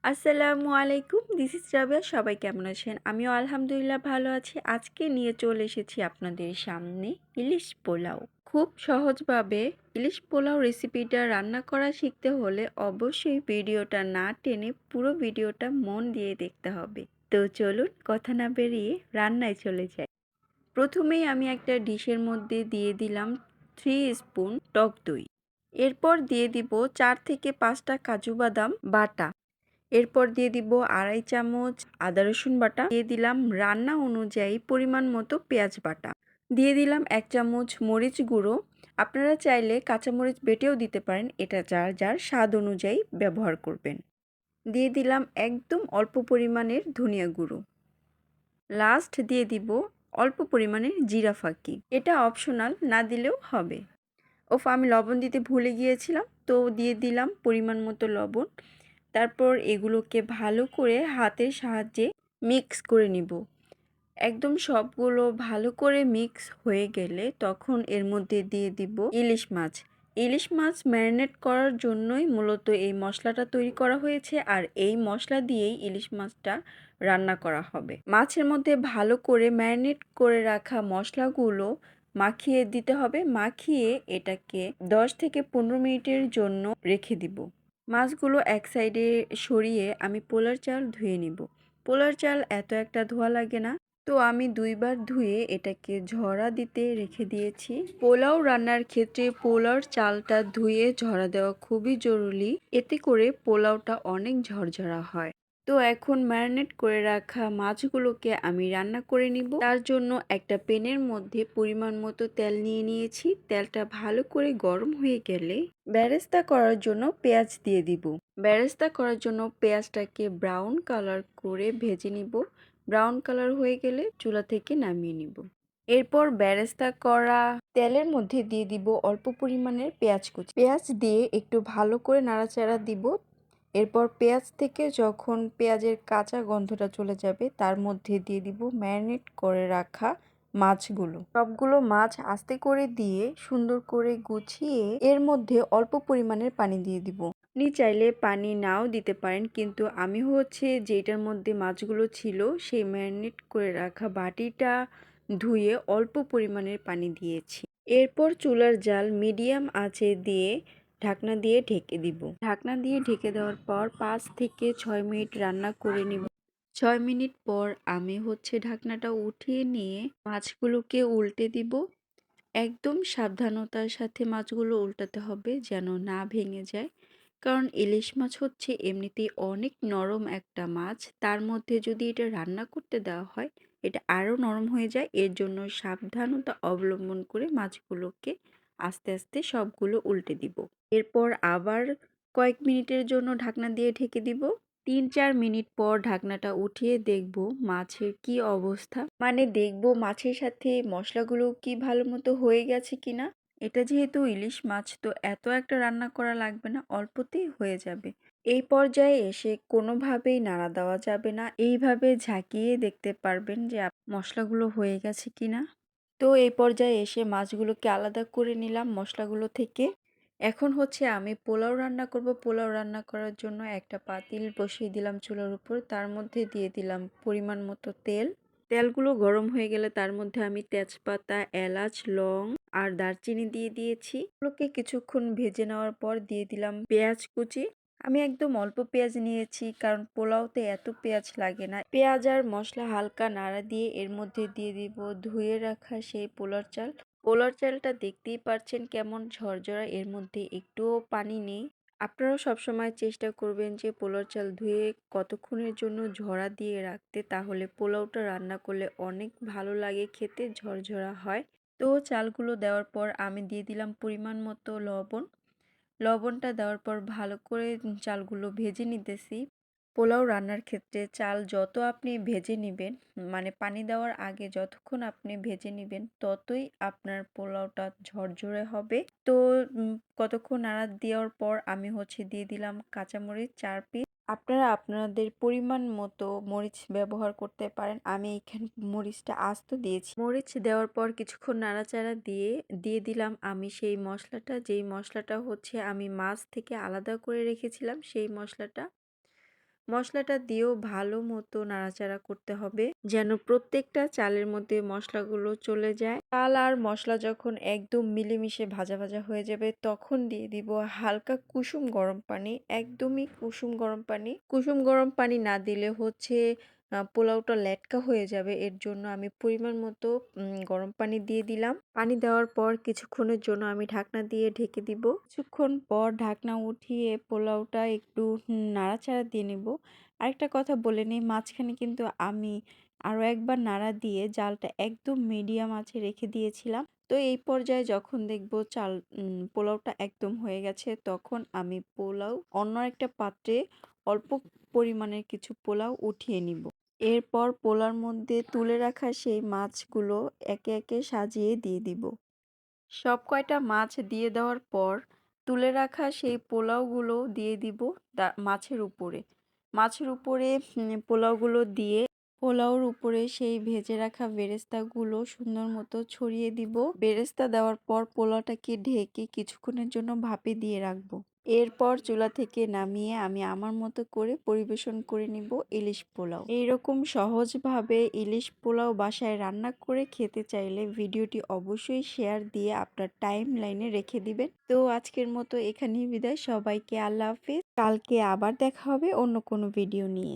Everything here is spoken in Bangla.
আসসালামু আলাইকুম। This is Rabia. সবাই কেমন আছেন? আমিও আলহামদুলিল্লাহ ভালো আছি। আজকে নিয়ে চলে এসেছি আপনাদের সামনে ইলিশ পোলাও। খুব সহজভাবে ইলিশ পোলাও রেসিপিটা রান্না করা শিখতে হলে অবশ্যই ভিডিওটা না টেনে পুরো ভিডিওটা মন দিয়ে দেখতে হবে। তো চলুন কথা না বেরিয়ে রান্নায় চলে যাই। প্রথমেই আমি একটা ডিশের মধ্যে দিয়ে দিলাম 3 স্পুন টক দই। এরপর দিয়ে দিব 4 থেকে 5টা কাজু বাদাম বাটা। এরপর দিয়ে দিব 2.5 চামচ আদা রসুন বাটা, দিয়ে দিলাম রান্না অনুযায়ী পরিমাণ মতো পেঁয়াজ বাটা, দিয়ে দিলাম 1 চামচ মরিচ গুঁড়ো। আপনারা চাইলে কাঁচামরিচ বেটেও দিতে পারেন, এটা যার যার স্বাদ অনুযায়ী ব্যবহার করবেন। দিয়ে দিলাম একদম অল্প পরিমাণের ধনিয়া গুঁড়ো। লাস্ট দিয়ে দিব অল্প পরিমাণের জিরা ফাঁকি, এটা অপশনাল, না দিলেও হবে। আমি লবণ দিতে ভুলে গিয়েছিলাম, তো দিয়ে দিলাম পরিমাণ মতো লবণ। তারপর এগুলোকে ভালো করে হাতের সাহায্যে মিক্স করে নিব। একদম সবগুলো ভালো করে মিক্স হয়ে গেলে তখন এর মধ্যে দিয়ে দিব ইলিশ মাছ। ইলিশ মাছ ম্যারিনেট করার জন্যই মূলত এই মশলাটা তৈরি করা হয়েছে, আর এই মশলা দিয়েই ইলিশ মাছটা রান্না করা হবে। মাছের মধ্যে ভালো করে ম্যারিনেট করে রাখা মশলাগুলো মাখিয়ে দিতে হবে। মাখিয়ে এটাকে 10 থেকে 15 মিনিটের জন্য রেখে দিব। মাছগুলো এক সাইডে সরিয়ে আমি পোলার চাল ধুয়ে নিব। পোলার চাল এত একটা ধোয়া লাগে না, তো আমি 2 বার ধুয়ে এটাকে ঝরা দিতে রেখে দিয়েছি। পোলাও রান্নার ক্ষেত্রে পোলাওর চালটা ধুয়ে ঝরা দেওয়া খুবই জরুরি, এতে করে পোলাওটা অনেক ঝরঝরা হয়। তো এখন ম্যারিনেট করে রাখা মাছগুলোকে আমি রান্না করে নিব। তার জন্য একটা প্যানের মধ্যে পরিমাণ মতো তেল নিয়ে নিয়েছি। তেলটা ভালো করে গরম হয়ে গেলে বেরেস্তা করার জন্য পেঁয়াজ দিয়ে দিব। বেরেস্তা করার জন্য পেঁয়াজটাকে ব্রাউন কালার করে ভেজে নিব। ব্রাউন কালার হয়ে গেলে চুলা থেকে নামিয়ে নিব। এরপর বেরেস্তা করা তেলের মধ্যে দিয়ে দিব অল্প পরিমাণের পেঁয়াজ কুচি। পেঁয়াজ দিয়ে একটু ভালো করে নাড়াচাড়া দিব। এরপর পেঁয়াজ থেকে যখন পেঁয়াজের কাঁচা গন্ধটা চলে যাবে, তার মধ্যে দিয়ে দিব ম্যারিনেট করে রাখা মাছগুলো। সবগুলো মাছ আস্তে করে দিয়ে সুন্দর করে গুছিয়ে এর মধ্যে অল্প পরিমাণের পানি দিয়ে দিব। আপনি চাইলে পানি নাও দিতে পারেন, কিন্তু আমি যেটার মধ্যে মাছগুলো ছিল সেই ম্যারিনেট করে রাখা বাটিটা ধুয়ে অল্প পরিমাণের পানি দিয়েছি। এরপর চুলার জাল মিডিয়াম আঁচে দিয়ে ঢাকনা দিয়ে ঢেকে দিব। ঢাকনা দিয়ে ঢেকে দেওয়ার পর 5 থেকে 6 মিনিট রান্না করে নিব। 6 মিনিট পর আমি ঢাকনাটা উঠিয়ে নিয়ে মাছগুলোকে উল্টে দিব। একদম সাবধানতার সাথে মাছগুলো উল্টাতে হবে যেন না ভেঙে যায়, কারণ ইলিশ মাছ এমনিতেই অনেক নরম একটা মাছ, তার মধ্যে যদি এটা রান্না করতে দেওয়া হয় এটা আরও নরম হয়ে যায়। এর জন্য সাবধানতা অবলম্বন করে মাছগুলোকে আস্তে আস্তে সবগুলো উল্টে দিব। এরপর আবার কয়েক মিনিটের জন্য ঢাকনা দিয়ে ঢেকে দিব। 3-4 মিনিট পর ঢাকনাটা উঠিয়ে দেখব মাছের কি অবস্থা, মানে দেখব মাছের সাথে মশলাগুলো কি ভালো মতো হয়ে গেছে কিনা। এটা যেহেতু ইলিশ মাছ, তো এত একটা রান্না করা লাগবে না, অল্পতেই হয়ে যাবে। এই পর্যায়ে এসে কোনোভাবেই নাড়া দেওয়া যাবে না, এইভাবে ঝাঁকিয়ে দেখতে পারবেন যে মশলাগুলো হয়ে গেছে কিনা। তো এই পর্যায়ে এসে মাছগুলোকে আলাদা করে নিলাম মশলাগুলো থেকে। এখন আমি পোলাও রান্না করব। পোলাও রান্না করার জন্য একটা পাতিল বসিয়ে দিলাম চুলার উপর। তার মধ্যে দিয়ে দিলাম পরিমাণ মতো তেল। তেলগুলো গরম হয়ে গেলে তার মধ্যে আমি তেজপাতা, এলাচ, লং আর দারচিনি দিয়ে দিয়েছি। এগুলোকে কিছুক্ষণ ভেজে নেওয়ার পর দিয়ে দিলাম পেঁয়াজ কুচি। আমি একদম অল্প পেঁয়াজ নিয়েছি, কারণ পোলাওতে এত পেঁয়াজ লাগে না। পেঁয়াজ আর মশলা হালকা নাড়া দিয়ে এর মধ্যে দিয়ে দিব ধুয়ে রাখা সেই পোলার চাল। পোলার চালটা দেখতেই পাচ্ছেন কেমন ঝরঝরা, এর মধ্যে একটুও পানি নেই। আপনারাও সবসময় চেষ্টা করবেন যে পোলার চাল ধুয়ে কতক্ষণের জন্য ঝরা দিয়ে রাখতে, তাহলে পোলাওটা রান্না করলে অনেক ভালো লাগে খেতে, ঝরঝরা হয়। তো চালগুলো দেওয়ার পর আমি দিয়ে দিলাম পরিমাণ মতো লবণ। লবণটা দেওয়ার পর ভালো করে চালগুলো ভেজে নিতেছি। পোলাও রান্নার ক্ষেত্রে চাল যত আপনি ভেজে নিবেন, মানে পানি দেওয়ার আগে যতক্ষণ আপনি ভেজে নিবেন, ততই আপনার পোলাওটা ঝরঝরে হবে। তো কতক্ষণ নাড়া দেওয়ার পর আমি দিয়ে দিলাম কাঁচামরিচ 4 পিস। আপনারা আপনাদের পরিমাণ মতো মরিচ ব্যবহার করতে পারেন। আমি এখানে মরিচটা আস্ত দিয়েছি। মরিচ দেওয়ার পর কিছুক্ষণ নাড়াচাড়া দিয়ে দিয়ে দিলাম আমি সেই মশলাটা, যেই মশলাটা আমি মাছ থেকে আলাদা করে রেখেছিলাম সেই মশলাটা। মসলাটা দিয়েও ভালো মতো নাড়াচাড়া করতে হবে যেন প্রত্যেকটা চালের মধ্যে মসলাগুলো চলে যায়। চাল আর মসলা যখন একদম মিলেমিশে ভাজা ভাজা হয়ে যাবে তখন দিয়ে দিব হালকা কুসুম গরম পানি, একদমই কুসুম গরম পানি। কুসুম গরম পানি না দিলে হচ্ছে পোলাওটা লেটকা হয়ে যাবে। এর জন্য আমি পরিমাণ মতো গরম পানি দিয়ে দিলাম। পানি দেওয়ার পর কিছুক্ষণের জন্য আমি ঢাকনা দিয়ে ঢেকে দিব। কিছুক্ষণ পর ঢাকনা উঠিয়ে পোলাওটা একটু নাড়াচাড়া দিয়ে নেব। আরেকটা কথা বলে নিই, মাঝখানে কিন্তু আমি আরও একবার নাড়া দিয়ে জালটা একদম মিডিয়াম আঁচে রেখে দিয়েছিলাম। তো এই পর্যায়ে যখন দেখব পোলাওটা একদম হয়ে গেছে তখন আমি পোলাও অন্য একটা পাত্রে অল্প পরিমাণের কিছু পোলাও উঠিয়ে নিব। এরপর পোলাওর মধ্যে তুলে রাখা সেই মাছগুলো একে একে সাজিয়ে দিয়ে দিব। সব কয়টা মাছ দিয়ে দেওয়ার পর তুলে রাখা সেই পোলাওগুলো দিয়ে দিব মাছের উপরে। মাছের উপরে পোলাওগুলো দিয়ে পোলাওর উপরে সেই ভেজে রাখা বেরেস্তাগুলো সুন্দর মতো ছড়িয়ে দিব। বেরেস্তা দেওয়ার পর পোলাওটাকে ঢেকে কিছুক্ষণের জন্য ভাপে দিয়ে রাখবো। এরপর চুলা থেকে নামিয়ে আমি আমার মতো করে পরিবেশন করে নিব ইলিশ পোলাও। এইরকম সহজভাবে ইলিশ পোলাও বাসায় রান্না করে খেতে চাইলে ভিডিওটি অবশ্যই শেয়ার দিয়ে আপনার টাইম লাইনে রেখে দিবেন। তো আজকের মতো এখানেই বিদায়। সবাইকে আল্লাহ হাফেজ। কালকে আবার দেখা হবে অন্য কোনো ভিডিও নিয়ে।